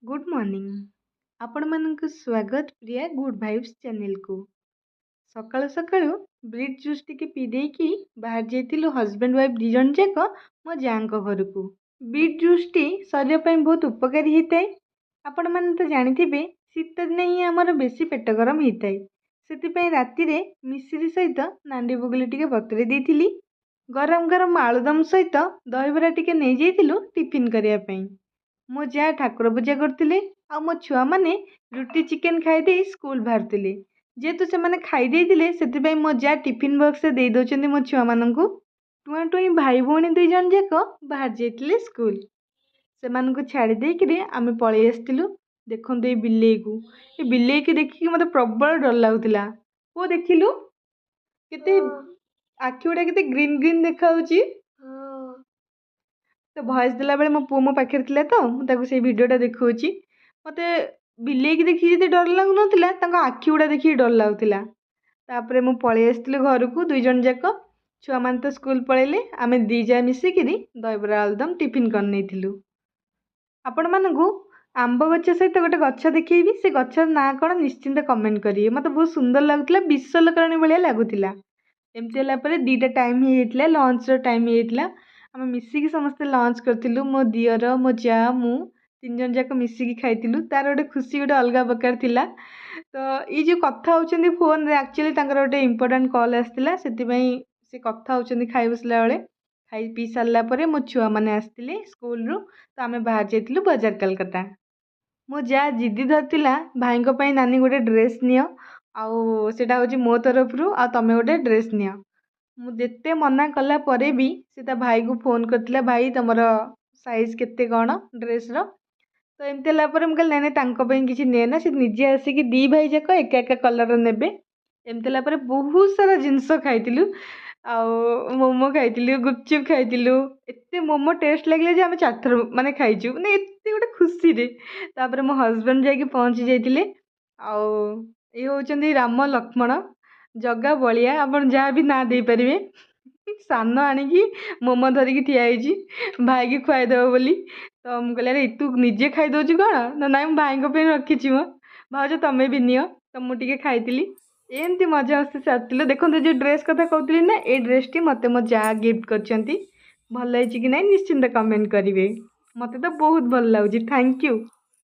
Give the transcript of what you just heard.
Good morning. आपण मानक स्वागत प्रिया गुड वाइब्स चैनल को। सकाळु सकाळु ब्रीट जूस टिके पी देकी बाहर जाइतिलु हस्बैंड वाइफ दी जन जाक मो जांको घरकू। बीट जूस टी शरीर ପାଇଁ बहुत उपकारी होता है। आपण माने तो जानिथिबे शीत दिने ही हमर बेसी पेट गरम होता है। सेति राति रे मिश्री सहित नांडी बुगली टिके बतुरे देइथिली। गरम गरम आलुदम सहित दहीबरा टिके नहीं जाइतिलु टिफिन करिया पई। मो जा ठाकुर पूजा करते आ मो छुआ मैंने रुटी चिकेन खाई स्कूल बाहर जेहेतु से मैंने खाई से मो जा टिफिन बॉक्स दे दौरान मो छुआ मान टुआ टुई भाई भौणी दुई जन जाक बाहर जाते स्कूल से छाड़ी आम पलि आसलु। देखु ये बिल्ली को ये बिल्ली की देखिए मत प्रबल डर लगुला। वो देखिलु केते आखि गुड़ा केते ग्रीन ग्रीन देखा तो भॉइस देला बेले मो पुओ मो पाखे थिला तो मुझे भिडियोटा देखा मत बिले देखी जी डर लगुन आखि गुड़ा देखिए डर लगुला। तापर मु पलि आसती घर को दुई जन जाक छुआ मान तो स्कूल पलैले आम दीजा मिसिक दहीबरा आलुदम टिफिन कर नहीं। आपण मानू आंब गछ सहित गोटे गछ देखी से गचर ना कौन निश्चिंत कमेंट करेंगे। मत बहुत सुंदर लगुला विश्वलकरणी भाया लगुला। एमती दीटा टाइम होता लंच टाइम होता आम मिसिकी समस्ते लंच करूँ मो दियर मो जा मु तीन जन जाक मिसिकी खाइलु तार गोटे खुशी गोटे अलग प्रकार थिला। तो ये जो कथा होचंदी फोन रे एक्चुअली तांकर गोटे इम्पोर्टेंट कॉल आसला से कथा होचंदी खाई बसला बेले खाई पी सारा पर मो छुआ मैंने आसते स्कूल रू तो आम बाहर जाइलु बाजार कलकत्ता। मो जा जिद्दी धरला भाई नानी गोटे ड्रेस नियो आउ सेटा होची मो तरफ रू आ तमे गोटे ड्रेस नियो। मुझे मना कला परे भी से भाई को फोन करथिला भाई तुमर साइज केते कौन ड्रेस रो। तो एमती मुझे ना किसी नेना से निजे आसिक दी भाई जाक एक एक कलर नेबे। एमती बहुत सारा जिनस खाइलु आउ मोमो खाइलु गुपचुप खाइलु एते मोमो टेस्ट लगे जे आम 4 थर माने खाइचु माने एते गोटे खुशी रे। तापर मो हस्बैंड जाके पहुँची जाइए आउ ये होचंदी राम लक्ष्मण जगा बलिया आपण जहाँ भी ना दे पारे सान आणिकी मोमो धरिकी ठियाई भाई की खुआईदेव बोली। तो मुझे कहले तू निजे खाई दौचु कौन ना ना भाई रखी मो भाज तुम्हें भी नियो तो मुझे खाई एमती मजा मस्ती सारी। देखो जो ड्रेस कथा कहती ना ये ड्रेस टी मत मो जा गिफ्ट कर भल कि ना निश्चिंत कमेंट करेंगे। मत तो बहुत भल लगे। Thank you.